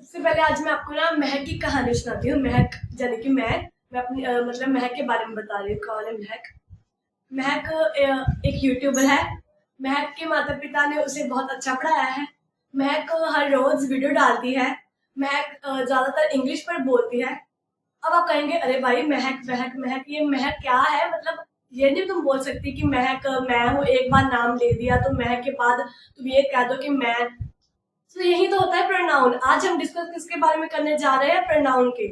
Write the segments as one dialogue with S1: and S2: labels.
S1: सबसे पहले आज मैं आपको ना महक की कहानी सुनाती हूँ। महक यानी कि मैं अपनी मतलब महक के बारे में बता रही हूँ। कौन है महक? महक एक यूट्यूबर है। महक के माता पिता ने उसे बहुत अच्छा पढ़ाया है। महक हर रोज वीडियो डालती है। महक ज्यादातर इंग्लिश पर बोलती है। अब आप कहेंगे अरे भाई महक महक महक, ये महक क्या है? मतलब ये नहीं तुम बोल सकती कि महक मैं हूँ, एक बार नाम ले दिया तो महक के बाद तुम ये कह दो कि मैं। तो यही तो होता है प्रोनाउन। आज हम डिस्कस किसके बारे में करने जा रहे हैं? प्रोनाउन के।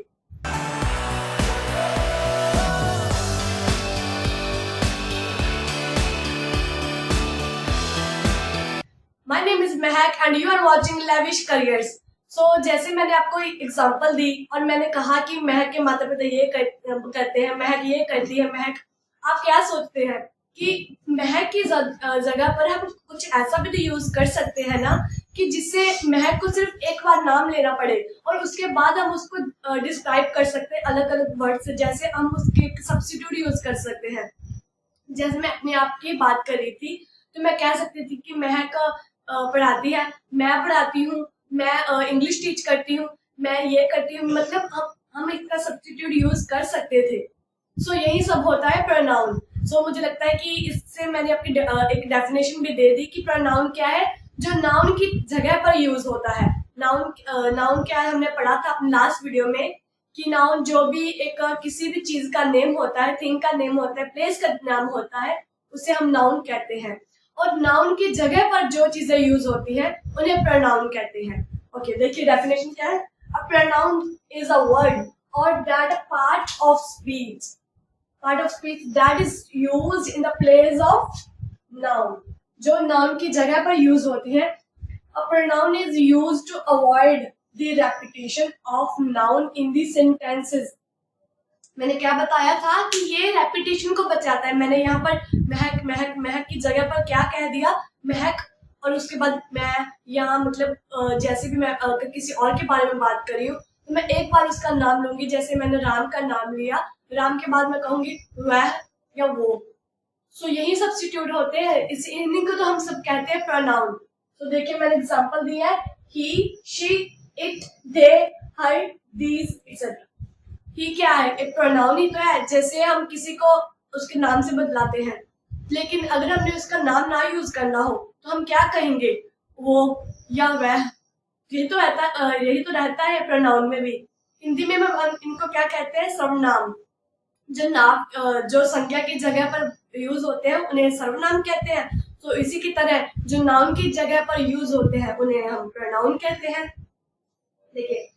S1: My name is Mehak and you are watching lavish careers. So जैसे मैंने आपको एग्जांपल दी और मैंने कहा कि महक के माता पिता ये करते हैं, महक ये करती है। महक, आप क्या सोचते हैं कि महक की जगह पर हम कुछ ऐसा भी तो यूज कर सकते हैं ना कि जिससे महक को सिर्फ एक बार नाम लेना पड़े और उसके बाद हम उसको डिस्क्राइब कर सकते हैं अलग अलग वर्ड से। जैसे हम उसके सब्स्टिट्यूट यूज कर सकते हैं। जैसे मैं अपने आप की बात कर रही थी तो मैं कह सकती थी कि महक पढ़ाती है, मैं पढ़ाती हूँ, मैं इंग्लिश टीच करती हूँ, मैं ये करती हूँ। मतलब हम इसका सब्स्टिट्यूट यूज कर सकते थे। सो यही सब होता है प्रोनाउन। सो मुझे लगता है कि इससे मैंने अपनी एक डेफिनेशन भी दे दी कि प्रोनाउन क्या है, जो नाउन की जगह पर यूज होता है। नाउन क्या है हमने पढ़ा था अपने लास्ट वीडियो में कि नाउन जो भी एक किसी भी चीज का नेम होता है, थिंग का नेम होता है, प्लेस का नाम होता है, उसे हम नाउन कहते हैं। और नाउन की जगह पर जो चीजें यूज होती है उन्हें प्रोनाउन कहते हैं। ओके, देखिए डेफिनेशन क्या है। A pronoun is a word or that a part of speech that is used in the place of noun, जो नाउन की जगह पर यूज होती है। A pronoun is used to avoid the repetition of noun in the sentences. मैंने क्या बताया था कि ये रेपिटेशन को बचाता है। मैंने यहाँ पर महक महक महक की जगह पर क्या कह दिया? महक। और उसके बाद मैं यहाँ मतलब जैसे भी मैं अगर किसी और के बारे में बात कर रही हूँ तो मैं एक बार उसका नाम लूंगी। जैसे मैंने राम का नाम लिया, राम के बाद मैं कहूंगी वह या वो। सो यही सब्स्टिट्यूट होते हैं। इन्हीं को तो हम सब कहते हैं प्रोनाउन। तो देखिए मैंने एग्जांपल दिया है, he, she, it, they, her, these etcetera. He क्या है? एक प्रोनाउन ही तो है। जैसे हम किसी को उसके नाम से बदलाते हैं, लेकिन अगर हमने उसका नाम ना यूज करना हो तो हम क्या कहेंगे? वो या वह। यही तो रहता है प्रोनाउन में भी। हिंदी में हम इनको क्या कहते हैं? सर्वनाम। जो संज्ञा की जगह पर यूज होते हैं उन्हें सर्वनाम कहते हैं। तो इसी की तरह जो नाउन की जगह पर यूज होते हैं उन्हें हम प्रोनाउन कहते हैं। देखिए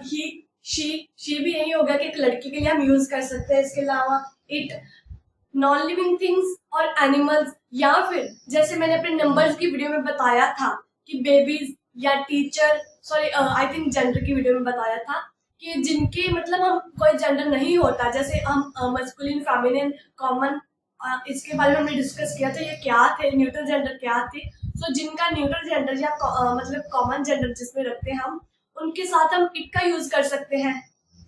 S1: ही, शी भी यही होगा कि एक लड़की के लिए हम यूज कर सकते हैं। इसके अलावा इट, नॉन लिविंग थिंग्स और एनिमल्स, या फिर जैसे मैंने अपने नंबर्स की वीडियो में बताया था कि बेबीज या teacher, sorry I think gender की वीडियो में बताया था कि जिनके मतलब हम कोई जेंडर नहीं होता, जैसे हम मस्कुलिन, फेमिनिन, कॉमन, इसके बारे में हमने डिस्कस किया था ये क्या थे, न्यूट्रल जेंडर क्या थे। सो जिनका न्यूट्रल जेंडर या मतलब कॉमन जेंडर जिसमें रखते हैं हम, उनके साथ हम इट का यूज कर सकते हैं।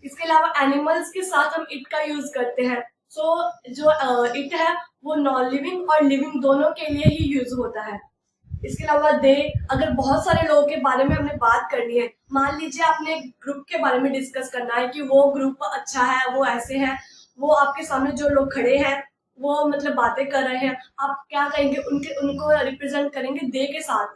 S1: इसके अलावा एनिमल्स के साथ हम इट का यूज करते हैं। सो जो इट है वो नॉन लिविंग और लिविंग दोनों के लिए ही यूज होता है। इसके अलावा दे, अगर बहुत सारे लोगों के बारे में हमने बात करनी है, मान लीजिए आपने एक ग्रुप के बारे में डिस्कस करना है कि वो ग्रुप अच्छा है, वो ऐसे है, वो आपके सामने जो लोग खड़े हैं वो मतलब बातें कर रहे हैं, आप क्या कहेंगे? उनको रिप्रेजेंट करेंगे दे के साथ,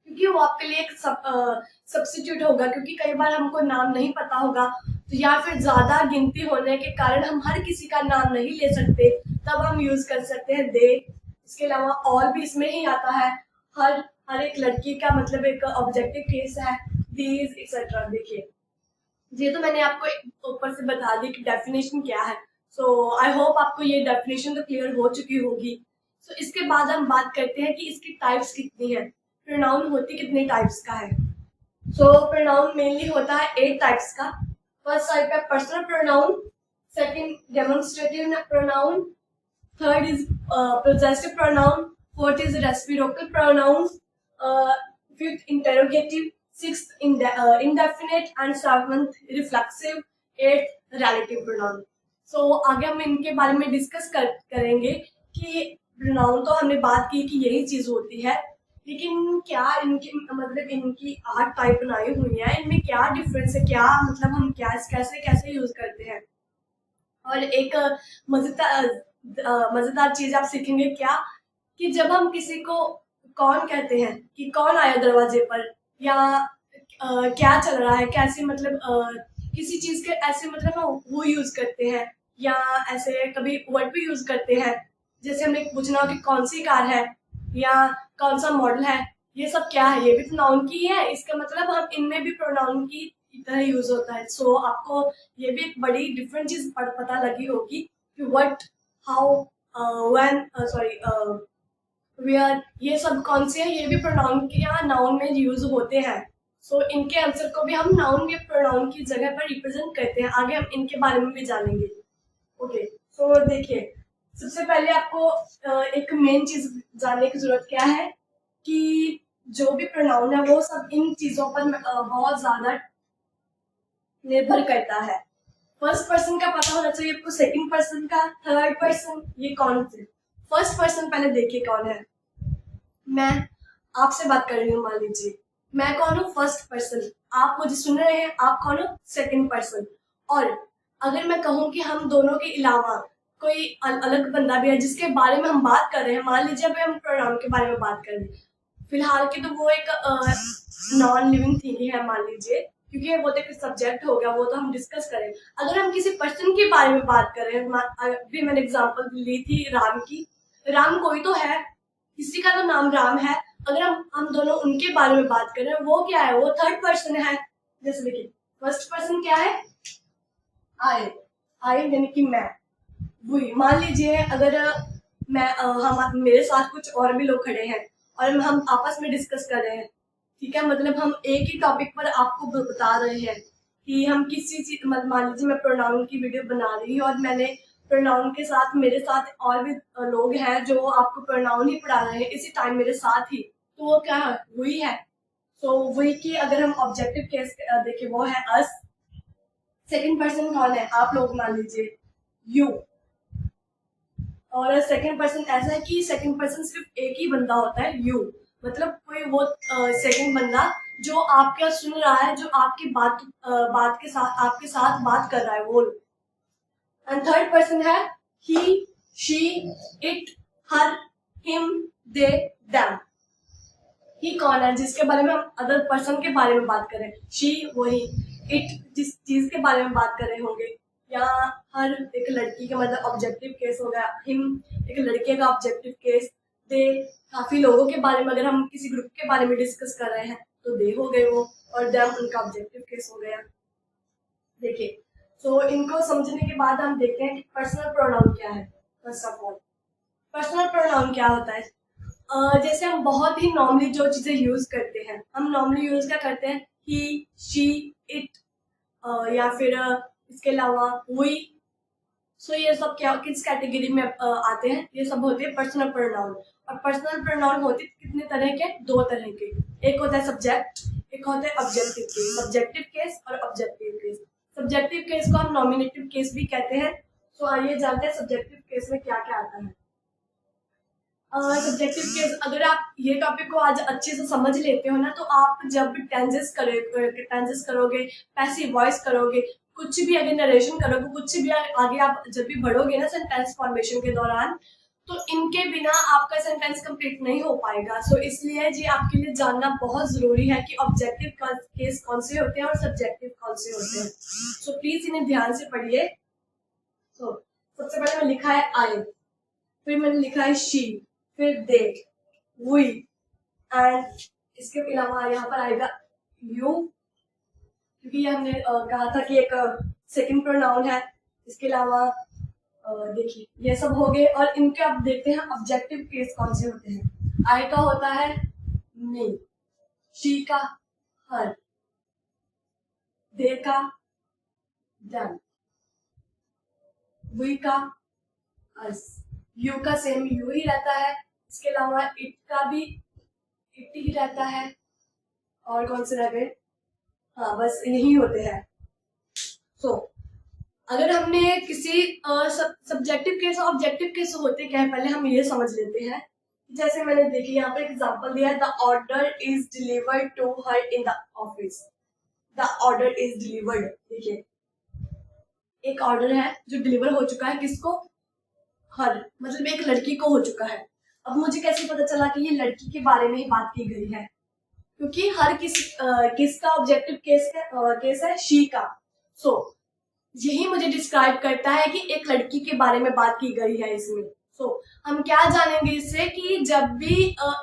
S1: क्योंकि वो आपके लिए एक सब्स्टिट्यूट होगा। क्योंकि कई बार हमको नाम नहीं पता होगा तो या फिर ज्यादा गिनती होने के कारण हम हर किसी का नाम नहीं ले सकते, तब हम यूज कर सकते हैं दे। इसके अलावा और भी इसमें ही आता है, हर एक लड़की का मतलब एक ऑब्जेक्टिव केस है, दीज एक्सेट्रा। देखिए ये तो मैंने आपको ऊपर से बता दी कि डेफिनेशन क्या है। सो आई होप आपको ये डेफिनेशन तो क्लियर हो चुकी होगी। सो इसके बाद हम बात करते हैं कि इसकी टाइप्स कितनी है, प्रोनाउन होती कितने टाइप्स का है। सो प्रोनाउन मेनली होता है 8 टाइप्स का। फर्स्ट टाइप है personal pronoun, second demonstrative pronoun, third is possessive pronoun, fourth is reciprocal pronoun, fifth interrogative, sixth indefinite and seventh reflexive, eighth relative pronoun. So आगे हम इनके बारे में डिस्कस करेंगे कि प्रोनाउन तो हमने बात की कि यही चीज होती है, लेकिन क्या इनकी मतलब इनकी 8 टाइप बनाई हुई है, इनमें क्या डिफरेंस है, क्या मतलब हम क्या कैसे कैसे यूज करते हैं। और एक मजेदार मजेदार चीज आप सीखेंगे क्या, कि जब हम किसी को कौन कहते हैं, कि कौन आया दरवाजे पर, या क्या चल रहा है, कैसे मतलब किसी चीज के ऐसे मतलब हम वो यूज करते हैं, या ऐसे कभी वर्ड भी यूज करते हैं। जैसे हमें पूछना हो कि कौन सी कार है, या कौन सा मॉडल है, ये सब क्या है, ये भी तो नाउन की है, इसका मतलब हम इनमें भी प्रोनाउन की तरह यूज होता है। सो आपको ये भी एक बड़ी डिफरेंट चीज पता लगी होगी कि what, how, when, sorry, where, ये सब कौन से हैं, ये भी प्रोनाउन के या नाउन में यूज होते हैं। सो इनके आंसर को भी हम नाउन के प्रोनाउन की जगह पर रिप्रेजेंट करते हैं। आगे हम इनके बारे में भी जानेंगे। ओके, सो देखिए, सबसे पहले आपको एक मेन चीज जानने की जरूरत क्या है, कि जो भी प्रोनाउन है वो सब इन चीजों पर बहुत ज्यादा निर्भर करता है। फर्स्ट पर्सन का पता होना चाहिए आपको, सेकंड पर्सन का, थर्ड पर्सन, ये कौन थे। फर्स्ट पर्सन पहले देखिए कौन है। मैं आपसे बात कर रही हूँ, मान लीजिए मैं कौन हूँ, फर्स्ट पर्सन। आप मुझे सुन रहे हैं, आप कौन हो, सेकंड पर्सन। और अगर मैं कहूँ कि हम दोनों के अलावा कोई अलग बंदा भी है जिसके बारे में हम बात कर रहे हैं, मान लीजिए अभी हम प्रोनाउन के बारे में बात कर रहे हैं, फिलहाल की तो वो एक नॉन लिविंग थिंग है मान लीजिए, क्योंकि वो तो एक सब्जेक्ट हो गया, वो तो हम डिस्कस करें। अगर हम किसी पर्सन के बारे में बात कर रहे हैं, अभी मैंने एग्जांपल ली थी राम की, राम कोई तो है, किसी का तो नाम राम है। अगर हम दोनों उनके बारे में बात कर रहे हैं, वो क्या है, वो थर्ड पर्सन है। जैसे देखिए, फर्स्ट पर्सन क्या है, आई, आई यानी कि मैं, वही। मान लीजिए अगर मैं हम मेरे साथ कुछ और भी लोग खड़े हैं और हम आपस में डिस्कस कर रहे हैं, ठीक है, मतलब हम एक ही टॉपिक पर आपको बता रहे हैं कि हम किसी चीज, मतलब मान लीजिए मैं प्रोनाउन की वीडियो बना रही हूँ और मैंने प्रोनाउन के साथ मेरे साथ और भी लोग हैं जो आपको प्रोनाउन ही पढ़ा रहे हैं इसी टाइम मेरे साथ ही, तो वो क्या है, वही है। तो वही की अगर हम ऑब्जेक्टिव केस देखें, वो है अस। सेकंड पर्सन कौन है, आप लोग मान लीजिए, यू। और सेकंड पर्सन ऐसा है कि सेकंड पर्सन सिर्फ एक ही बंदा होता है, यू। मतलब कोई वो सेकंड बंदा जो आपका सुन रहा है, जो आपकी बात के साथ आपके साथ बात कर रहा है, वो। एंड थर्ड पर्सन है he, she, it, her, him, they, them. He कौन है, जिसके बारे में हम अदर पर्सन के बारे में बात करें, शी वही, इट जिस चीज के बारे में बात कर रहे होंगे, या हर एक लड़की का मतलब ऑब्जेक्टिव केस हो गया, हिम एक लड़के का ऑब्जेक्टिव केस, दे काफी लोगों के बारे में, अगर हम किसी ग्रुप के बारे में डिस्कस कर रहे हैं तो दे हो गए वो, और देम उनका ऑब्जेक्टिव केस हो गया। देखिए, तो इनको समझने के बाद हम देखते हैं कि पर्सनल प्रोनाउन क्या है। First of all, personal pronoun क्या होता है। जैसे हम बहुत ही नॉर्मली जो चीजें यूज करते हैं, हम नॉर्मली यूज क्या करते हैं, ही, शी, इट, या फिर इसके अलावा वी। सो ये सब क्या किस कैटेगरी में आते हैं, ये सब होते हैं पर्सनल प्रोनाउन। और पर्सनल प्रोनाउन होते कितने तरह के, दो तरह के। एक होता है सब्जेक्ट, एक होता है ऑब्जेक्टिव केस। सब्जेक्टिव केस और ऑब्जेक्टिव केस। सब्जेक्टिव केस को हम नॉमिनेटिव केस भी कहते हैं। सो आइए जानते हैं सब्जेक्टिव केस में क्या क्या आता है। सब्जेक्टिव केस, अगर आप ये टॉपिक को आज अच्छे से समझ लेते हो ना, तो आप जब टेंसेस करोगे, पैसिव वॉइस करोगे, कुछ भी अगर नरेशन करोगे, कुछ भी आगे आप जब भी बढ़ोगे ना सेंटेंस फॉर्मेशन के दौरान, तो इनके बिना आपका सेंटेंस कंप्लीट नहीं हो पाएगा। सो इसलिए जी आपके लिए जानना बहुत जरूरी है कि ऑब्जेक्टिव केस कौन से होते हैं और सब्जेक्टिव कौन से होते हैं। सो प्लीज इन्हें ध्यान से पढ़िए। सो सबसे पहले मैं लिखा है आई, फिर मैंने लिखा है शी, फिर दे, वी, एंड इसके अलावा यहाँ पर आएगा यू, क्योंकि ये हमने कहा था कि एक सेकंड प्रोनाउन है। इसके अलावा देखिए ये सब हो गए, और इनके अब देखते हैं ऑब्जेक्टिव केस कौन से होते हैं। आई का होता है मी, शी का हर, दे का देम, वी का अस, यू का सेम यू ही रहता है। इसके अलावा इट का भी इट ही रहता है। और कौन से रह गए, हाँ बस यही होते हैं। सो अगर हमने किसी सब्जेक्टिव केस और ऑब्जेक्टिव केस होते क्या है, पहले हम ये समझ लेते हैं जैसे मैंने देखी यहाँ पर एग्जांपल दिया है, the order is delivered to her in the office. The order is delivered, देखिए एक ऑर्डर है जो डिलीवर हो चुका है, किसको? हर, मतलब एक लड़की को हो चुका है। अब मुझे कैसे पता चला कि ये लड़की के बारे में ही बात की गई है? क्योंकि हर किसका ऑब्जेक्टिव केस है? शी का। सो यही मुझे डिस्क्राइब करता है कि एक लड़की के बारे में बात की गई है इसमें। हम क्या जानेंगे इससे कि जब भी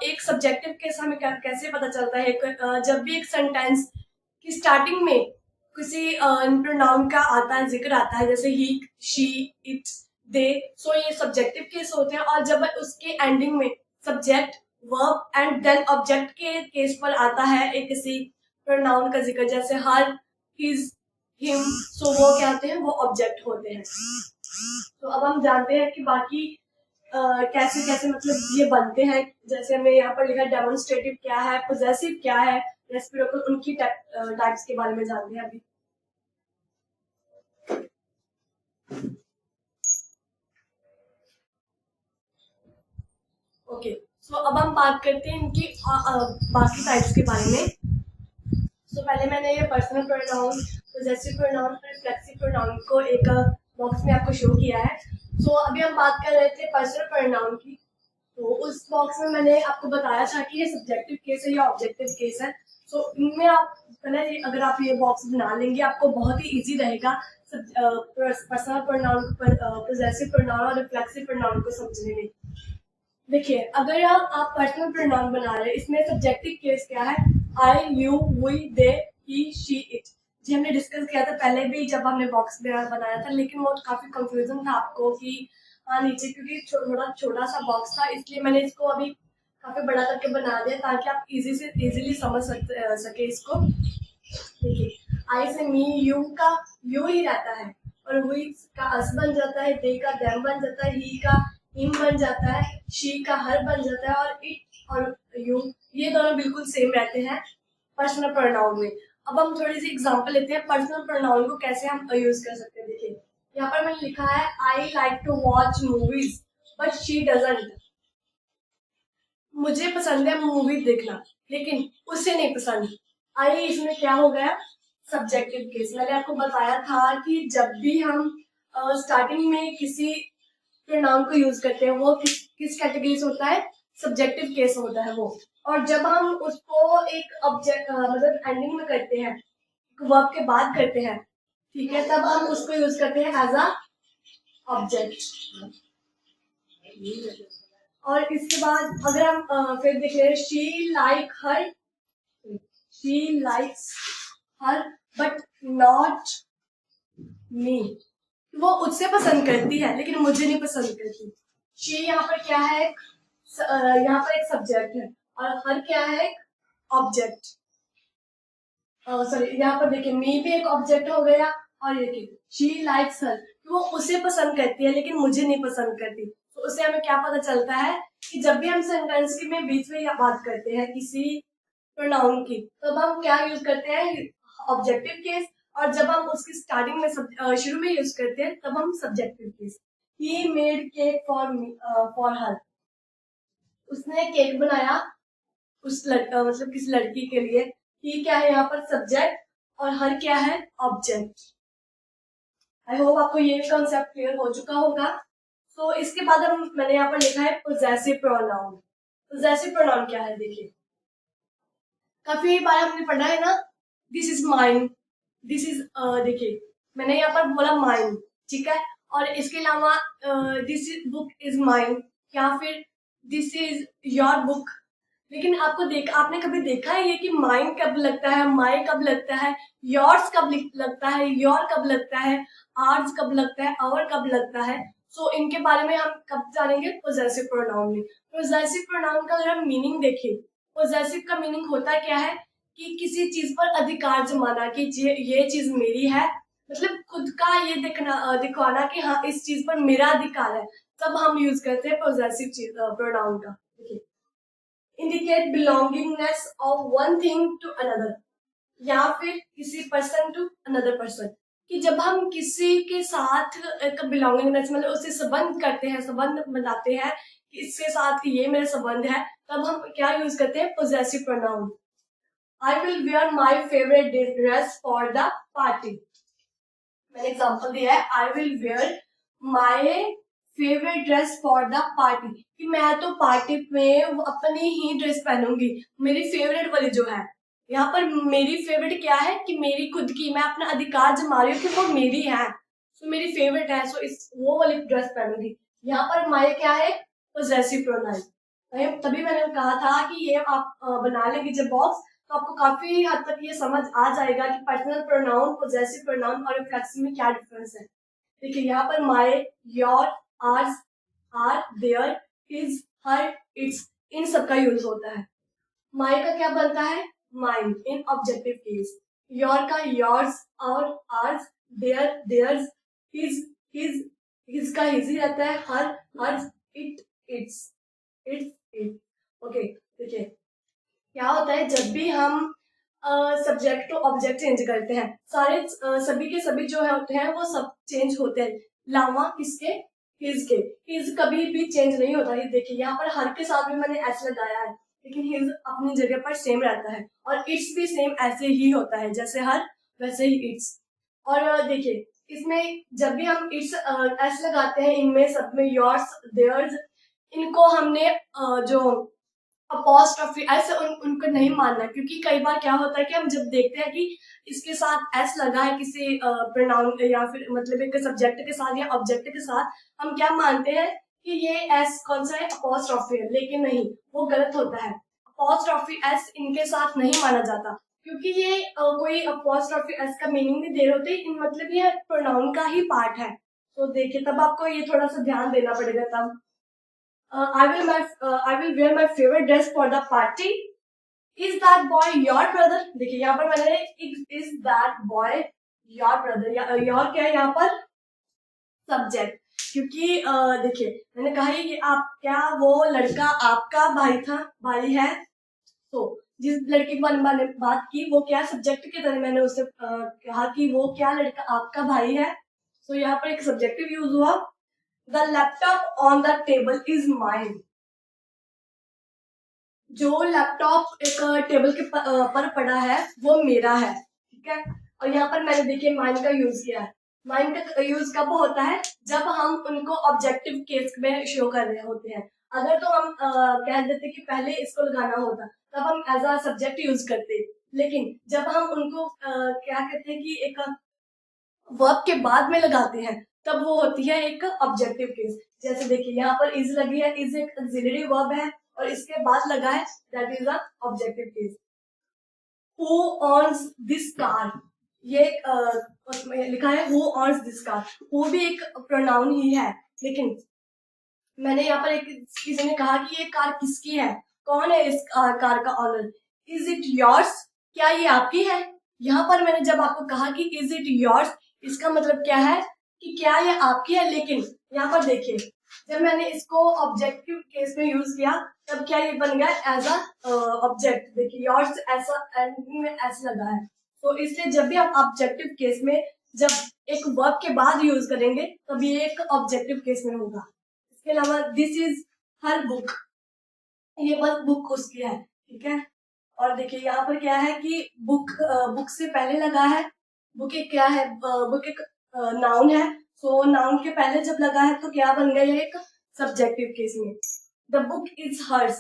S1: एक सब्जेक्टिव केस हमें कैसे पता चलता है, जब भी एक सेंटेंस की स्टार्टिंग में किसी प्रोनाउन का आता है, जिक्र आता है, जैसे ही, शी, इट, दे, सो ये सब्जेक्टिव केस होते हैं। और जब उसके एंडिंग में subject, verb and then object के केस पर आता है एक किसी प्रोनाउन का जिक्र, जैसे हर, हिज, हिम, सो वो क्या होते हैं? वो ऑब्जेक्ट होते हैं। तो अब हम जानते हैं कि बाकी कैसे कैसे मतलब ये बनते हैं। जैसे हमें यहाँ पर लिखा है डेमोन्स्ट्रेटिव क्या है, पोजेसिव क्या है, रेसिप्रोकल, उनकी टाइप्स के बारे में जानते हैं अभी। ओके, सो अब हम बात करते हैं इनकी बाकी टाइप्स के बारे में। सो पहले मैंने ये personal pronoun, possessive pronoun, reflexive pronoun को एक बॉक्स में आपको शो किया है। सो अभी हम बात कर रहे थे पर्सनल प्रोनाउन की। तो उस बॉक्स में मैंने आपको बताया था कि ये सब्जेक्टिव केस है या ऑब्जेक्टिव केस है। सो इनमें आप पहले अगर आप ये बॉक्स बना लेंगे, आपको बहुत ही इजी रहेगा पर्सनल प्रोनाउन, पोजेसिव प्रोनाउन और रिफ्लेक्सिव प्रोनाउन को समझने में। देखिए, अगर आप पर्सनल प्रोनाउन बना रहे हैं, इसमें सब्जेक्टिव केस क्या है? I, you, we, they, he, she, it. जी हमने डिस्कस किया था पहले भी जब हमने बॉक्स बनाया था, लेकिन वो काफी कंफ्यूजन था आपको कि हाँ नीचे, क्योंकि थोड़ा छोटा सा बॉक्स था, इसलिए मैंने इसको अभी काफी बड़ा करके बना दिया ताकि आप इजीली समझ सके इसको। देखिए, आई से मी, यू का यू ही रहता है, और वी का अस बन जाता है, दे का देम बन जाता है, ही का हिम बन जाता है, शी का हर बन जाता है, और इट और यू ये दोनों बिल्कुल सेम रहते हैं पर्सनल प्रोनाउन में। अब हम थोड़ी सी एग्जांपल लेते हैं पर्सनल प्रोनाउन को कैसे हम यूज कर सकते हैं। देखिए यहाँ पर मैंने लिखा है, I like to watch movies but she doesn't. मुझे पसंद है मूवी देखना, लेकिन उसे नहीं पसंद। आई इसमें क्या हो गया? Subjective case. मैंने आपको बताया था कि जब भी हम स्टार्टिंग में किसी प्रोनाउन को यूज करते हैं, वो किस कैटेगरी से होता है? सब्जेक्टिव केस होता है वो। और जब हम उसको एक ऑब्जेक्ट मतलब एंडिंग में करते हैं, वर्ब के बाद करते हैं, ठीक है, तब हम उसको यूज करते हैं एज अ ऑब्जेक्ट। और इसके बाद अगर हम फिर देख रहे, she likes her but not me. वो उससे पसंद करती है लेकिन मुझे नहीं पसंद करती। शी यहाँ पर क्या है? यहाँ पर एक सब्जेक्ट है, और हर क्या है? एक ऑब्जेक्ट। सॉरी, यहाँ पर देखिए मी भी एक ऑब्जेक्ट हो गया, और ये शी लाइक्स हर, वो उसे पसंद करती है लेकिन मुझे नहीं पसंद करती। तो उससे हमें क्या पता चलता है कि जब भी हम सेंटेंस के में बीच में बात करते हैं किसी प्रोनाउन की, तब हम क्या यूज करते हैं? Objective case. और जब हम उसकी स्टार्टिंग में शुरू में यूज करते हैं, तब हम subjective case. He made cake for her. उसने केक बनाया उस मतलब किसी लड़की के लिए। ही क्या है यहाँ पर? सब्जेक्ट, और हर क्या है? ऑब्जेक्ट। आई होप आपको ये कॉन्सेप्ट क्लियर हो चुका होगा। तो इसके बाद मैंने यहाँ पर लिखा है पोजेसिव प्रोनाउन। पोजेसिव प्रोनाउन क्या है? देखिए काफी बार हमने पढ़ा है ना, this is mine, this is, देखिए मैंने यहाँ पर बोला माइन, ठीक है, और इसके अलावा दिस बुक इज माइन, या फिर दिस इज योर बुक। लेकिन आपने कभी देखा है ये कि माइन कब लगता है, माई कब लगता है, योर्स कब लगता है, योर कब लगता है, आर्स कब लगता है, आवर कब लगता है? सो इनके बारे में हम कब जानेंगे? पोजेसिव प्रोनाउन में। पोजेसिव प्रोनाउन का अगर हम मीनिंग देखें, पोजेसिव का मीनिंग होता क्या है? कि किसी चीज पर अधिकार जमाना, कि ये चीज मेरी है, मतलब खुद का ये दिखवाना कि हाँ इस चीज पर मेरा अधिकार है, तब हम यूज करते हैं पोजेसिव प्रोनाउन का। Indicate belongingness of one thing to another, या फिर किसी पर्सन टू अनदर पर्सन। कि जब हम किसी के साथ एक बिलोंगिंगनेस मतलब उससे संबंध करते हैं, संबंध बनाते हैं कि इसके साथ ये मेरे संबंध है, तब हम क्या यूज करते हैं? Possessive pronoun. I will where my favourite dress for the party. मैंने एग्जाम्पल दिया है, I will where my favourite dress for the party, कि मैं तो पार्टी में अपनी ही ड्रेस पहनूंगी, मेरी फेवरेट वाली जो है। यहाँ पर मेरी फेवरेट क्या है? कि मेरी खुद की, मैं अपना अधिकार जमा रही हूँ कि वो मेरी है, सो मेरी फेवरेट है, सो इस वो वाली ड्रेस पहनूंगी। यहाँ पर माई क्या है? Possessive pronoun. तभी मैंने कहा था कि ये आप बना लेंगे जब बॉक्स, तो आपको काफी हद तक ये समझ आ जाएगा कि पर्सनल प्रोनाउन, पोजेसिव प्रोनाउन और रिफ्लेक्सिव में क्या डिफरेंस है। देखिए यहाँ पर my, your, ours, our, their, his, her, its, इन सब का यूज होता है। माई का क्या बनता है? Mine in objective case. Your का योर्स और आर्स, देयर, देयर्स, हिज का हिज ही रहता है, her, hers, it, its, it. Okay, देखिए क्या होता है जब भी हम सब्जेक्ट टू ऑब्जेक्ट चेंज करते हैं, सारे सभी के सभी जो है होते हैं वो सब चेंज होते हैं। लावा किसके? हिज के। हिज कभी भी चेंज नहीं होता। ये देखिए यहाँ पर हर के साथ भी मैंने एस लगाया है, लेकिन हिज अपनी जगह पर सेम रहता है, और इट्स भी सेम ऐसे ही होता है, जैसे हर वैसे ही इट्स। और देखिए इसमें जब भी हम इट्स एस लगाते हैं, इनमें सब में योर्स, देयर्स, इनको हमने जो अपॉस्ट्रोफी ऐसे उनको नहीं मानना, क्योंकि कई बार क्या होता है कि हम जब देखते हैं कि इसके साथ एस लगा है किसी प्रोनाउन या फिर मतलब एक सब्जेक्ट के साथ या ऑब्जेक्ट के साथ, हम क्या मानते हैं कि ये एस कौन सा है? अपॉस्ट्रोफी है, लेकिन नहीं, वो गलत होता है। अपॉस्ट्रोफी एस इनके साथ नहीं माना जाता, क्योंकि ये कोई अपॉस्ट्रोफी एस का मीनिंग नहीं दे रहे होते, इन मतलब ये प्रोनाउन का ही पार्ट है। तो देखिए तब आपको ये थोड़ा सा ध्यान देना पड़ेगा तब। I will wear my favorite dress for the party. Is that boy your brother? देखिए यहाँ पर मैंने is that boy your brother, your क्या है यहाँ पर? सब्जेक्ट, क्योंकि देखिए मैंने कहा कि आप क्या वो लड़का आपका भाई था, भाई है, तो जिस लड़के के बारे में बात की वो क्या सब्जेक्ट के तरह मैंने उससे कहा कि वो क्या लड़का आपका भाई है, तो यहाँ पर एक सब्जेक्टिव यूज हुआ। The laptop on the table is mine. जो लैपटॉप एक टेबल के पर पड़ा है वो मेरा है, ठीक है। और यहाँ पर मैंने देखिए माइन का यूज किया है। माइन का यूज कब होता है? जब हम उनको ऑब्जेक्टिव केस में शो कर रहे होते हैं। अगर तो हम कह देते कि पहले इसको लगाना होता, तब हम एज अ सब्जेक्ट यूज करते, लेकिन जब हम उनको क्या कहते हैं कि एक वर्ब के बाद में लगाते हैं, तब वो होती है एक ऑब्जेक्टिव केस। जैसे देखिए यहाँ पर इज लगी है, इज एक ऑक्सिलरी वर्ब है और इसके बाद लगा है, that is a objective case. Who owns this car, ये लिखा है हु ऑन्स दिस कार, वो भी एक प्रोनाउन ही है, लेकिन मैंने यहाँ पर एक किसी ने कहा कि ये कार किसकी है, कौन है इस कार का ऑनर? इज इट योर्स, क्या ये आपकी है? यहाँ पर मैंने जब आपको कहा कि इज इट योर्स, इसका मतलब क्या है कि क्या ये आपकी है, लेकिन यहाँ पर देखिए जब मैंने इसको ऑब्जेक्टिव केस में यूज किया तब क्या ये बन गया एज अ ऑब्जेक्ट। देखिए योर्स ऐसा एंडिंग में एस लगा है, तो इसलिए जब भी हम ऑब्जेक्टिव केस में जब एक वर्ब के बाद यूज करेंगे तब ये एक ऑब्जेक्टिव केस में होगा। इसके अलावा दिस इज हर बुक, ये बस बुक उसकी है, ठीक है। और देखिए यहाँ पर क्या है कि बुक से पहले लगा है, बुक एक क्या है, बुक एक नाउन है, सो नाउन के पहले जब लगा है तो क्या बन गया एक सब्जेक्टिव केस में। द बुक इज हर्स,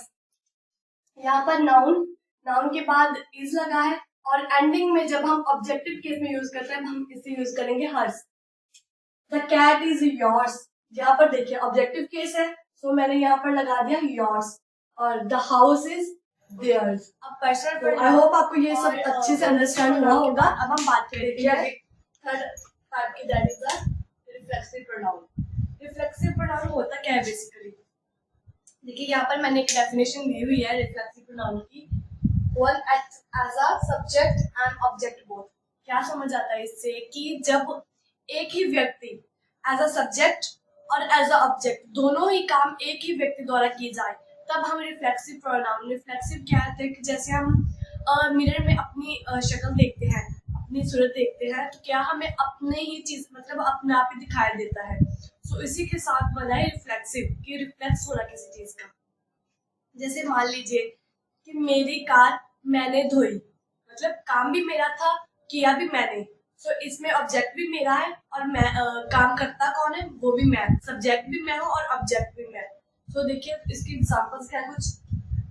S1: यहाँ पर नाउन के बाद इज लगा है, और एंडिंग में जब हम ऑब्जेक्टिव केस में यूज करते हैं हम इसे यूज करेंगे hers. The cat is yours, यहाँ पर देखिए ऑब्जेक्टिव केस है, सो मैंने यहाँ पर लगा दिया योर्स। और द हाउस इज देयर्स। अब पर्सनल, आई होप आपको ये सब अच्छे से अंडरस्टैंड हुआ होगा। अब हम बात करेंगे थर्ड टाइप की, that is the reflexive pronoun. Reflexive pronoun होता क्या है बेसिकली? देखिए यहाँ पर मैंने एक डेफिनेशन दी हुई है रिफ्लेक्सिव प्रोनाउन की। One act as a subject and object both. क्या समझ आता है इससे कि जब एक ही व्यक्ति एज अ सब्जेक्ट और एज अ ऑब्जेक्ट दोनों ही काम एक ही व्यक्ति द्वारा किए जाए तब हम रिफ्लेक्सिव प्रोनाउन। रिफ्लेक्सिव क्या होता है कि जैसे हम मिरर में अपनी शक्ल देखते हैं, अपनी सूरत देखते हैं, तो क्या हमें अपने ही चीज मतलब अपने आप ही दिखाई देता है। सो इसी के साथ बना है रिफ्लेक्सिव, कि रिफ्लेक्स होना किसी चीज का। जैसे मान लीजिए कि मेरी कार मैंने धोई, मतलब काम भी मेरा था, किया भी मैंने। सो इसमें ऑब्जेक्ट भी मेरा है और मैं काम करता कौन है, वो भी मैं, सब्जेक्ट भी मैं हूँ और ऑब्जेक्ट भी मैं। सो देखिए इसकी एग्जांपल्स क्या है कुछ।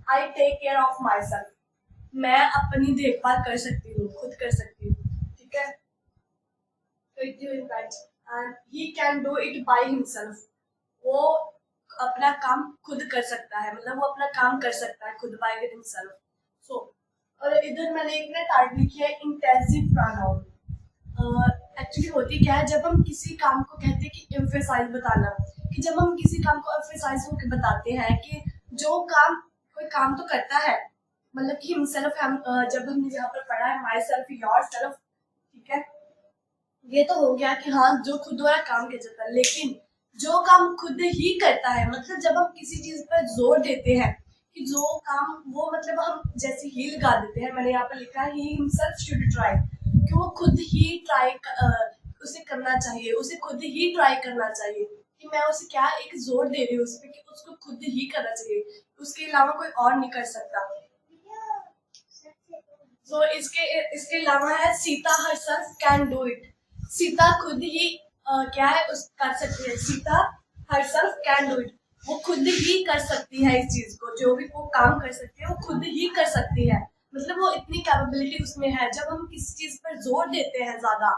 S1: I take care of myself, मैं अपनी देखभाल कर सकती हूँ, खुद कर सकती हूँ, ठीक है। And he can do it by himself, वो अपना काम खुद कर सकता है, मतलब वो अपना काम कर सकता है खुद बाय हिमसेल्फ। सो और इधर मैंने एक ना टाइप लिखी है इंटेंसिव प्रोनाउन। एक्चुअली होती क्या है, जब हम किसी काम को कहते हैं कि एम्फेसाइज बताना, कि जब हम किसी काम को एम्फेसाइज होकर बताते हैं कि जो काम कोई काम तो करता है, मतलब कि हिमसेल्फ, हम जब हमने यहाँ पर पढ़ा है माई सेल्फ योर सेल्फ, ठीक है, ये तो हो गया कि हाँ जो खुद वाला काम किया जाता है। लेकिन जो काम खुद ही करता है, मतलब जब हम किसी चीज पर जोर देते हैं कि जो काम वो, मतलब हम जैसे ही लगा देते हैं, मैंने यहाँ पर लिखा है ही हिमसेल्फ शुड ट्राई, कि वो खुद ही ट्राई उसे करना चाहिए, उसे खुद ही ट्राई करना चाहिए, कि मैं उसे क्या एक जोर दे रही हूँ उस पर कि उसको खुद ही करना चाहिए, उसके अलावा कोई और नहीं कर सकता। तो इसके अलावा है Sita herself can do it, Sita खुद ही क्या है उस कर सकती है, Sita herself can do it, वो खुद ही कर सकती है इस चीज को, जो भी वो काम कर सकती है वो खुद ही कर सकती है, मतलब वो इतनी कैपेबिलिटी उसमें है। जब हम किसी चीज पर जोर देते हैं ज्यादा,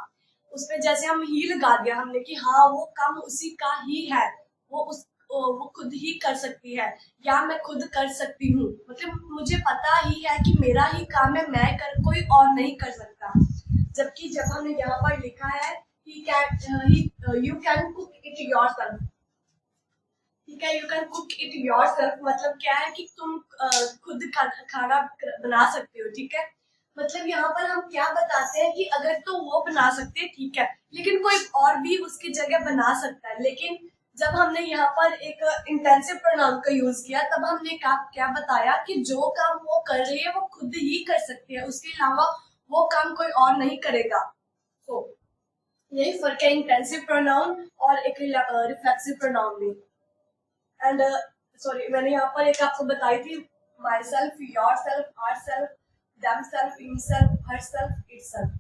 S1: उसपे जैसे हम ही लगा दिया हमने कि हाँ वो काम उसी का ही है, वो खुद ही कर सकती है, या मैं खुद कर सकती हूँ, मतलब मुझे पता ही है कि मेरा ही काम है, मैं कर, कोई और नहीं कर सकता। जबकि जब हमने यहाँ पर लिखा है you can cook it yourself, ठीक है, you can cook it yourself, मतलब क्या है कि तुम खुद खाना बना सकते हो, ठीक है। मतलब यहाँ पर हम क्या बताते हैं कि अगर तो वो बना सकते हैं ठीक है, लेकिन कोई और भी उसकी जगह बना सकता है। लेकिन जब हमने यहाँ पर एक इंटेंसिव प्रोनाउन का यूज किया, तब हमने क्या बताया कि जो काम वो कर रही है वो खुद ही कर सकती है, उसके अलावा वो काम कोई और नहीं करेगा। तो यही फर्क है इंटेंसिव प्रोनाउन और एक रिफ्लेक्सिव प्रोनाउन में। एंड सॉरी, मैंने यहाँ पर एक आपको बताई थी myself, yourself, ourself, themself, himself, herself, itself.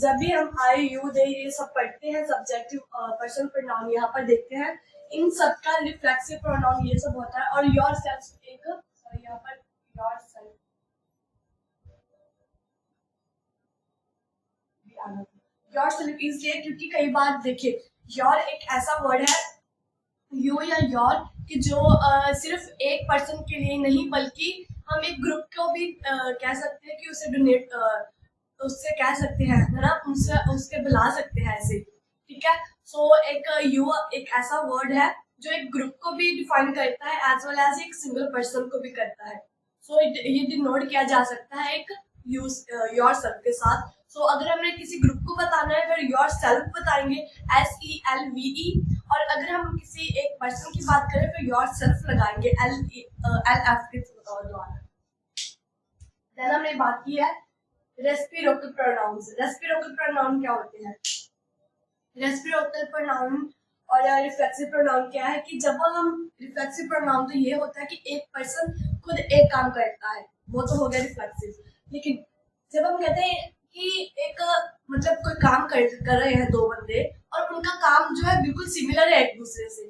S1: जब भी हम आई यू दे ये सब पढ़ते हैं, सब्जेक्टिव पर्सन प्रोनाउन यहाँ पर देखते हैं, इन सब का रिफ्लेक्सिव प्रोनाउन ये सब होता है। और योर सेल्फ एक, सॉरी यहाँ पर योर सेल्फ भी आना था, योर सेल्फ इसलिए क्योंकि कई बार देखिए योर एक ऐसा वर्ड है, यू या योर, कि जो सिर्फ एक पर्सन के लिए नहीं बल्कि हम एक ग्रुप को भी कह सकते हैं कि उसे डोनेट, उससे कह सकते हैं, है ना, उससे उसके बुला सकते हैं ऐसे, ठीक है। सो एक यू एक ऐसा वर्ड है जो एक ग्रुप को भी डिफाइन करता है एज वेल एज एक सिंगल पर्सन को भी करता है। सो ये डिनोट किया जा सकता है एक यूज योर सेल्फ के साथ। सो अगर हमें किसी ग्रुप को बताना है फिर योर सेल्फ बताएंगे, SELVE। और अगर हम किसी एक पर्सन की बात करें फिर योर सेल्फ लगाएंगे LF के द्वारा। देन हमने बात की है रेस्पिरोकल प्रोनाउंस। रेस्पिरोकल प्रोनाउन क्या होते हैं? रेस्पिरोकल प्रोनाउन और रिफ्लेक्सिव प्रोनाउन क्या है कि जब हम रिफ्लेक्सिव प्रोनाउन तो ये होता है कि एक पर्सन खुद एक काम करता है, वो तो हो गया रिफ्लेक्सिव। लेकिन जब हम कहते हैं कि एक मतलब कोई काम कर रहे हैं दो बंदे और उनका काम जो है बिल्कुल सिमिलर है एक दूसरे से,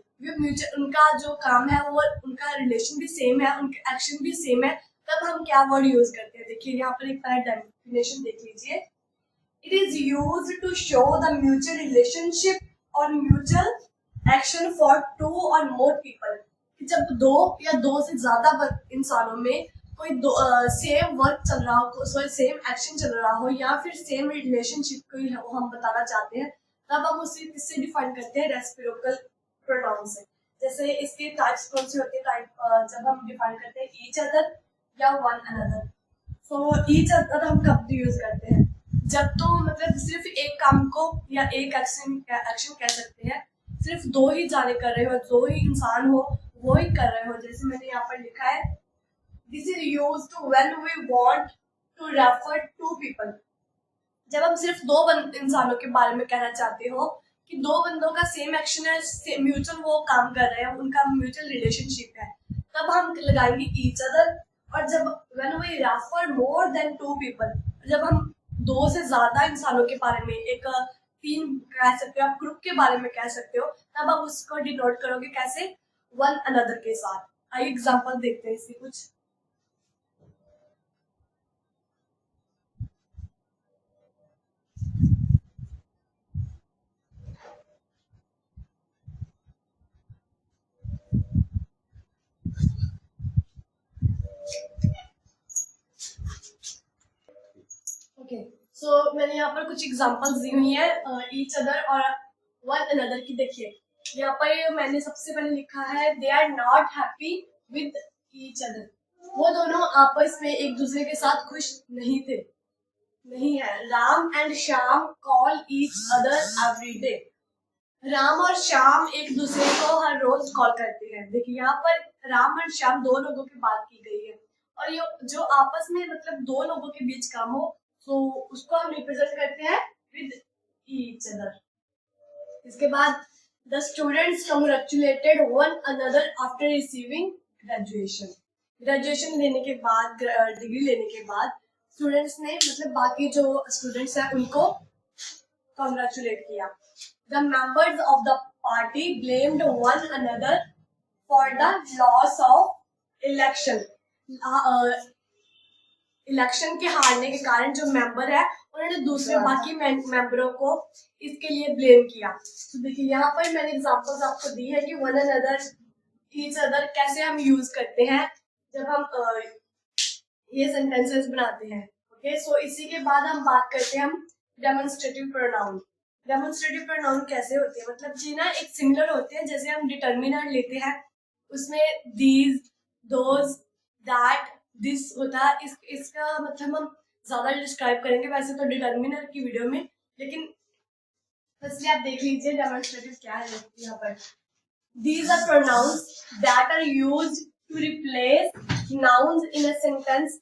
S1: उनका जो काम है वो उनका रिलेशन भी सेम है, उनके एक्शन भी सेम है, तब हम क्या वर्ड यूज करते हैं? देखिए यहाँ पर एक डेफिनेशन देख लीजिए। It is used to show the mutual relationship or mutual action for two or more people। कि जब दो या दो से ज्यादा इंसानों में कोई सेम वर्क चल रहा हो, सेम एक्शन चल रहा हो, या फिर सेम रिलेशनशिप को हम बताना चाहते हैं, तब हम उसे किससे डिफाइन करते हैं? रेस्पिरोकल प्रोनाउन से। जैसे इसके टाइप्स कौन से होते हैं? टाइप जब हम डिफाइन करते हैं ईच अदर या one another. So each other हम कब यूज करते हैं? जब तो मतलब सिर्फ एक काम को या एक एक्शन कह सकते हैं, सिर्फ दो ही जाने कर रहे हो, दो ही इंसान हो वो ही कर रहे हो। जैसे मैंने यहाँ पर लिखा है this is used to when we want to refer to people. जब हम सिर्फ दो इंसानों के बारे में कहना चाहते हो कि कि दो बंदों का सेम एक्शन है, म्यूचुअल वो काम कर रहे हैं, उनका म्यूचुअल रिलेशनशिप है, तब हम लगाएंगे ईच अदर। और जब when we refer more than two people, जब हम दो से ज्यादा इंसानों के बारे में, एक टीम कह सकते हो आप, ग्रुप के बारे में कह सकते हो, तब आप उसको डिनोट करोगे कैसे, वन अनदर के साथ। आइए एग्जांपल देखते हैं इसके कुछ। ओके, सो मैंने यहाँ पर कुछ एग्जांपल्स दी हुई है ईच अदर और वन अनदर की। देखिए यहाँ पर मैंने सबसे पहले लिखा है they are not happy with each other. वो दोनों आपस में एक दूसरे के साथ खुश नहीं थे, नहीं है। Ram and Shyam call each other every day. Ram और श्याम एक दूसरे को हर रोज कॉल करते हैं। देखिए यहाँ पर राम और श्याम दो लोगों की बात की गई है, और ये जो आपस में मतलब दो लोगों के बीच काम हो, तो उसको हम रिप्रेजेंट करते हैं विद ईच अदर। इसके बाद the students congratulated one another after receiving graduation. Graduation लेने के बाद, डिग्री लेने के बाद स्टूडेंट्स ने मतलब बाकी जो स्टूडेंट्स हैं उनको कंग्रेचुलेट किया। The members of the party blamed one another for the loss of election. Election के हारने के कारण जो मेंबर है उन्होंने दूसरे बाकी मेंबरों को इसके लिए ब्लेम किया। तो देखिए यहाँ पर मैंने एग्जांपल्स आपको दी है कि वन अनदर, ईच अदर कैसे हम यूज करते हैं जब हम ये सेंटेंसेस बनाते हैं। ओके, सो इसी के बाद हम बात करते हैं हम डेमोन्स्ट्रेटिव प्रोनाउन। डेमोन्स्ट्रेटिव प्रोनाउन कैसे होते हैं, मतलब जी ना एक सिमिलर होते हैं। जैसे हम डिटर्मिनर लेते हैं, उसमें दीज, दोज, दैट, दिस होता है। इसका मतलब हम ज्यादा डिस्क्राइब करेंगे वैसे तो डिटर्मिनर की वीडियो में, लेकिन फर्स्टली आप देख लीजिए डेमोन्स्ट्रेटिव क्या है यहाँ पर। These are pronouns that are used to replace nouns in a sentence,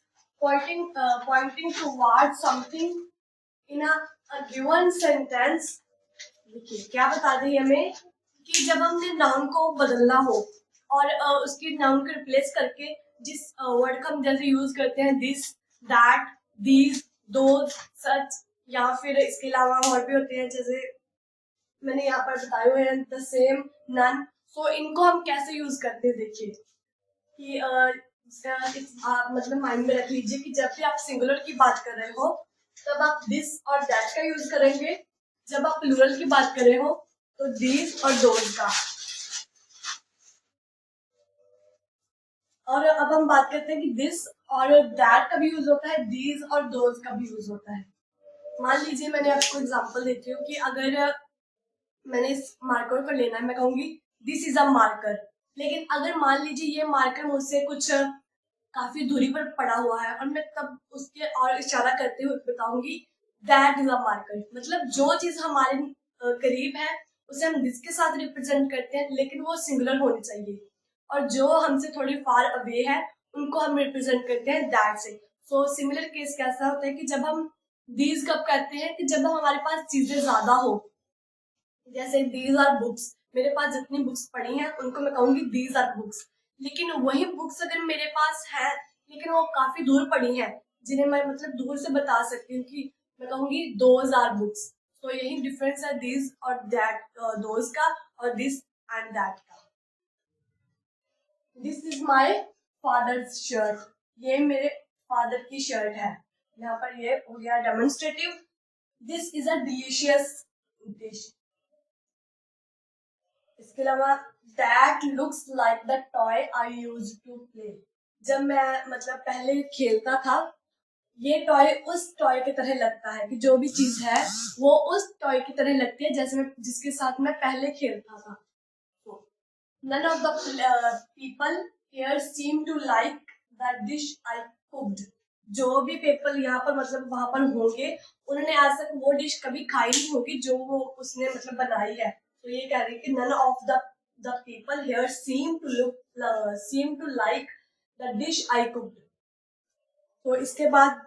S1: pointing towards something in a given sentence। देखिए क्या बताते हैं हमें कि जब हमने नाउन को बदलना हो और उसकी नाउन को रिप्लेस करके जिस वर्ड का हम जैसे यूज करते हैं दिस, दैट, दीज, दोज, सच, या फिर इसके अलावा और भी होते हैं जैसे मैंने यहाँ पर बताए हुए हैं द सेम, नन। सो इनको हम कैसे यूज करते हैं, देखिए कि आप मतलब माइंड में रख लीजिए कि जब भी आप सिंगुलर की बात कर रहे हो तब आप दिस और दैट का यूज करेंगे। जब आप प्लूरल की बात कर रहे हो तो दीज और दोज का। और अब हम बात करते हैं कि दिस और दैट का भी यूज होता है, दीज और दोज का भी यूज होता है। मान लीजिए मैंने आपको एग्जांपल देती हूँ कि अगर मैंने इस मार्कर को लेना है, मैं कहूंगी दिस इज अ मार्कर। लेकिन अगर मान लीजिए ये मार्कर मुझसे कुछ काफी दूरी पर पड़ा हुआ है और मैं तब उसके और इशारा करते हुए बताऊंगी दैट इज अ मार्कर। मतलब जो चीज हमारे करीब है उसे हम दिस के साथ रिप्रेजेंट करते हैं, लेकिन वो सिंगुलर होनी चाहिए। और जो हमसे थोड़ी फार अवे है उनको हम रिप्रेजेंट करते हैं दैट से। सो सिमिलर केस कैसा होता है कि जब हम दीज कब करते हैं कि जब हमारे पास चीजें ज्यादा हो, जैसे दीज आर बुक्स, मेरे पास जितनी बुक्स पढ़ी हैं उनको मैं कहूंगी दीज आर बुक्स। लेकिन वही बुक्स अगर मेरे पास है लेकिन वो काफी दूर पड़ी हैं, जिन्हें मैं मतलब दूर से बता सकती हूँ, कि मैं कहूंगी दोज आर बुक्स। तो यही डिफरेंस है दीज और दैट, दोज का और दिस एंड दैट का। This is my father's shirt, ये मेरे फादर की शर्ट है। यहाँ पर ये हो गया demonstrative. This is a delicious dish. इसके अलावा that looks like the toy I use to play. जब मैं मतलब पहले खेलता था, ये टॉय उस टॉय की तरह लगता है, कि जो भी चीज है वो उस टॉय की तरह लगती है जैसे मैं जिसके साथ मैं पहले खेलता था। None of the people here seem to like the dish I cooked. जो भी पीपल यहाँ पर मतलब वहां पर होंगे उन्होंने आज तक वो डिश कभी खाई नहीं होगी जो वो उसने मतलब बनाई है। तो ये कह रही है कि none of the people here seem to like the dish I cooked। तो इसके बाद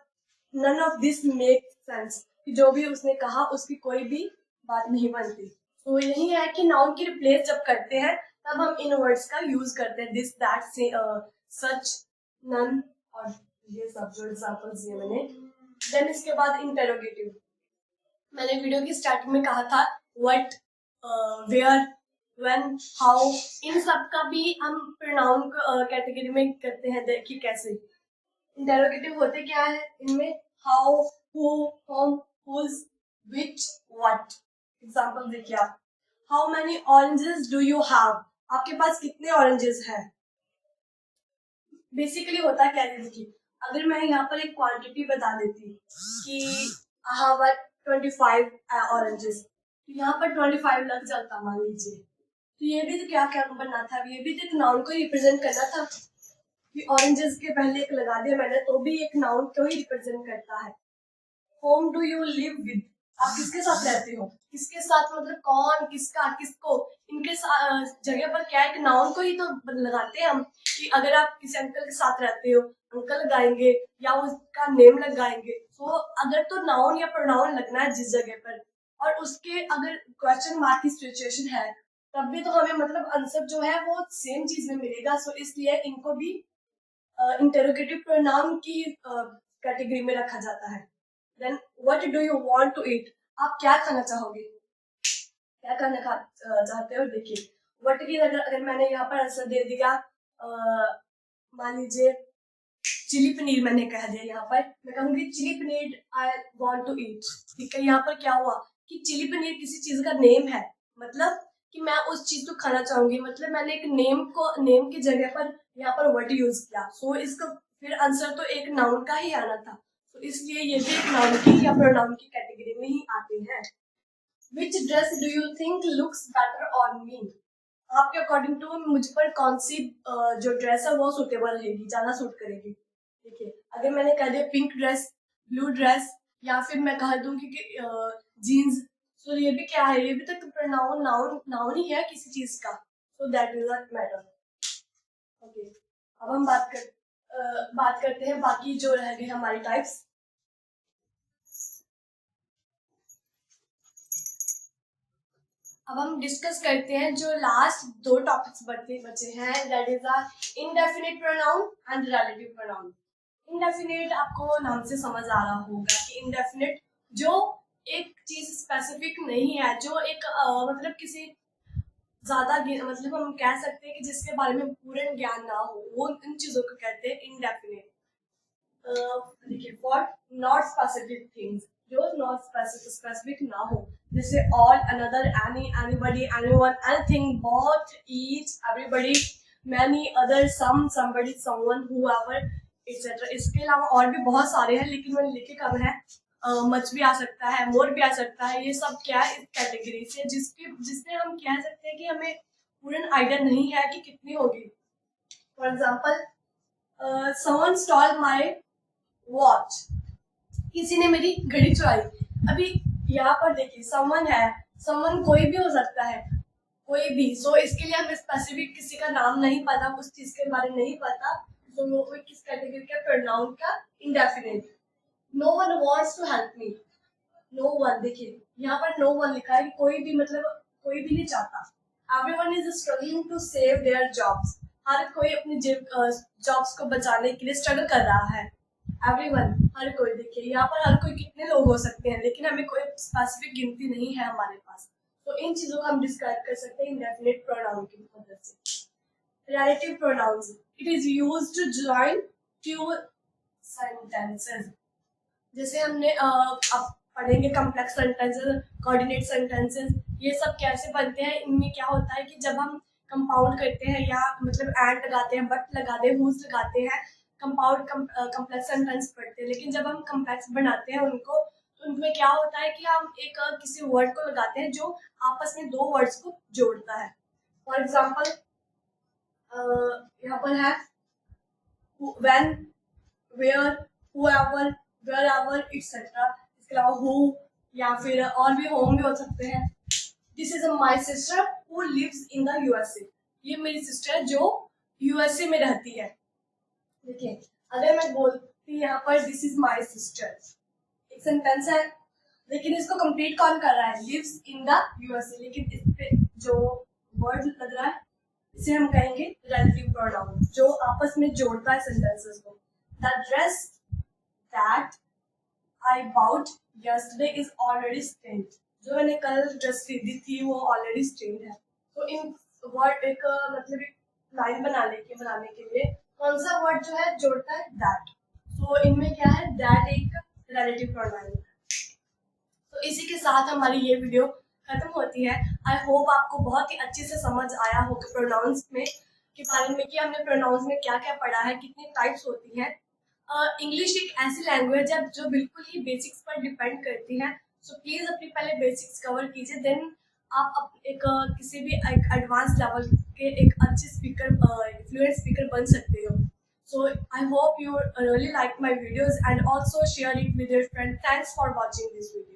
S1: none of this makes sense, कि जो भी उसने कहा उसकी कोई भी बात नहीं बनती। तो यही है कि नाउन की रिप्लेस जब करते हैं तब हम इन वर्ड्स का यूज करते हैं, दिस, दैट, से, सच, नन, और ये सब जो एग्जांपल्स दिए मैंने। देन इसके बाद इंटेरोगेटिव, मैंने वीडियो की स्टार्टिंग में कहा था व्हाट, वेयर, व्हेन, हाउ, इन सब का भी हम प्रोनाउन कैटेगरी में करते हैं। देखिए कैसे इंटेरोगेटिव होते क्या है इनमें, how, who, whom, whose, which, what. Example देखिए आप, how many oranges do you have, आपके पास कितने ऑरेंजेस हैं। बेसिकली होता क्या है, देखिए अगर मैं यहाँ पर एक क्वांटिटी बता देती कि आई हैव 25 ऑरेंजेस, तो यहाँ पर 25 लग जाता मान लीजिए, तो ये भी तो क्या क्या बनना था, ये भी तो एक नाउन को रिप्रेजेंट करना था कि ऑरेंजेस के पहले एक लगा दिया मैंने, तो भी एक नाउन को ही रिप्रेजेंट करता है। Home do you live with, आप किसके साथ रहते हो, किसके साथ मतलब कौन, किसका, किसको, इनके जगह पर क्या एक नाउन को ही तो लगाते हैं हम, कि अगर आप किसी अंकल के साथ रहते हो अंकल लगाएंगे या उसका नेम लगाएंगे। तो अगर तो नाउन या प्रोनाउन लगना है जिस जगह पर, और उसके अगर क्वेश्चन मार्क की सिचुएशन है तब भी तो हमें मतलब आंसर जो है वो सेम चीज में मिलेगा। सो इसलिए इनको भी इंटेरोगेटिव प्रोनाउन की कैटेगरी में रखा जाता है। Then what do you want to eat, आप क्या खाना चाहोगे, क्या खाना चाहते हो। देखिए व्हाट की अगर मैंने यहाँ पर आंसर दे दिया, मान लीजिए चिली पनीर मैंने कह दिया, यहाँ पर मैं कहूंगी chilli paneer I want to eat. ठीक है, यहाँ पर क्या हुआ कि चिली पनीर किसी चीज का नेम है, मतलब कि मैं उस चीज को खाना चाहूंगी, मतलब मैंने एक नेम की जगह पर यहाँ पर वर्ड यूज किया। सो इसका फिर आंसर तो एक नाउन का ही आना था, तो इसलिए ये भी एक नाउन की या प्रोनाउन की कैटेगरी में ही आते हैं। Which dress do you think looks better on me, आपके अकॉर्डिंग टू मुझ पर कौन सी जो ड्रेस है वो सुटेबल रहेगी, ज्यादा सूट करेगी। देखिए अगर मैंने कह दिया पिंक ड्रेस, ब्लू ड्रेस, या फिर मैं कह दूं कि जीन्स, तो ये भी क्या है, ये भी तो प्रोनाउन नाउन नाउन ही है किसी चीज का। So that is not matter. Okay, अब हम बात करते हैं बाकी जो रह गए हमारी टाइप्स। अब हम डिस्कस करते हैं जो लास्ट दो टॉपिक्स बचे हैं, that is the indefinite pronoun and relative pronoun. Indefinite आपको नाम से समझ आ रहा होगा कि इनडेफिनिट जो एक चीज स्पेसिफिक नहीं है, जो एक मतलब किसी ज्यादा मतलब हम कह सकते हैं कि जिसके बारे में पूर्ण ज्ञान ना हो, वो इन चीजों को कहते हैं इनडेफिनिट। देखिए फॉर नॉट स्पेसिफिक थिंग्स, जो नॉट स्पेसिफिक ना हो, जैसे all, another, any, anybody, anyone, anything, both, each, everybody, many, other, some, somebody, someone, whoever, etcetera. इसके अलावा और भी बहुत सारे हैं लेकिन मैंने लिखे कम है। मच भी आ सकता है, मोर भी आ सकता है, ये सब क्या है इस कैटेगरी से जिसमें हम कह सकते हैं कि हमें पूर्ण आइडिया नहीं है कि कितनी होगी। For example someone stole my watch, किसी ने मेरी घड़ी चुराई। अभी यहाँ पर देखिए समवन है, समवन कोई भी हो सकता है, कोई भी। सो इसके लिए हमें स्पेसिफिक किसी का नाम नहीं पता, उस चीज के बारे में नहीं पता, तो वो किस कैटेगरी का, प्रोनाउन का indefinite. No one wants to help me, no one, देखिए यहाँ पर नो वन लिखा है कि कोई भी, मतलब कोई भी नहीं चाहता। Everyone is struggling to save their jobs, हर कोई अपनी जॉब्स को बचाने के लिए स्ट्रगल कर रहा है। एवरीवन, हर कोई, देखिए यहाँ पर हर कोई कितने लोग हो सकते हैं लेकिन हमें कोई स्पेसिफिक गिनती नहीं है हमारे पास। तो इन चीजों को हम डिस्क्राइब कर सकते हैं इंडेफिनिट प्रोनाउन की मदद से। Relative pronouns, it is used to join two sentences. जैसे हमने अब पढ़ेंगे कॉम्प्लेक्स सेंटेंसेस, कोऑर्डिनेट सेंटेंसेस, ये सब कैसे बनते हैं। इनमें क्या होता है कि जब हम कंपाउंड करते हैं या मतलब एंड लगाते हैं, बट लगाते हैं, हुज लगाते हैं, कंपाउंड कॉम्प्लेक्स सेंटेंस पढ़ते हैं। लेकिन जब हम कॉम्प्लेक्स बनाते हैं उनको, तो उनमें क्या होता है कि हम एक किसी वर्ड को लगाते हैं जो आपस में दो वर्ड्स को जोड़ता है। फॉर एग्जाम्पल यहाँ पर है when, where, whoever, wherever, etc. इसके अलावा who, या फिर और भी होम भी हो सकते हैं। This is my sister who lives in the USA, ये मेरी सिस्टर जो यूएसए में रहती है। देखिए अगर मैं बोलती यहाँ पर दिस इज माई सिस्टर, एक सेंटेंस है, लेकिन इसको कंप्लीट कौन कर रहा है? Lives in the USA. लेकिन इस पे जो वर्ड लग रहा है इसे हम कहेंगे रिलेटिव प्रोनाउन, जो आपस में जोड़ता है सेंटेंसेस को। The dress that I bought yesterday is already stained. जो मैंने कल ड्रेस खरीदी थी वो ऑलरेडी स्टेन्ड है। तो इन वर्ड एक मतलब एक लाइन बनाने के लिए कौन सा वर्ड जो है जोड़ता है? दैट। तो इनमें क्या है? दैट एक रिलेटिव प्रोनाउन है। तो इसी के साथ हमारी ये वीडियो खत्म होती है। आई होप आपको बहुत ही अच्छे से समझ आया हो कि प्रोनाउंस में के बारे में, कि हमने प्रोनाउंस में क्या क्या पढ़ा है, कितनी टाइप्स होती हैं। इंग्लिश एक ऐसी लैंग्वेज है जो बिल्कुल ही बेसिक्स पर डिपेंड करती है। सो प्लीज़ अपनी पहले बेसिक्स कवर कीजिए, देन आप एक किसी भी एक एडवांस लेवल के एक अच्छे स्पीकर, फ्लुएंट स्पीकर बन सकते हो। So I hope you really like my videos and also share it with your friend. Thanks for watching this video.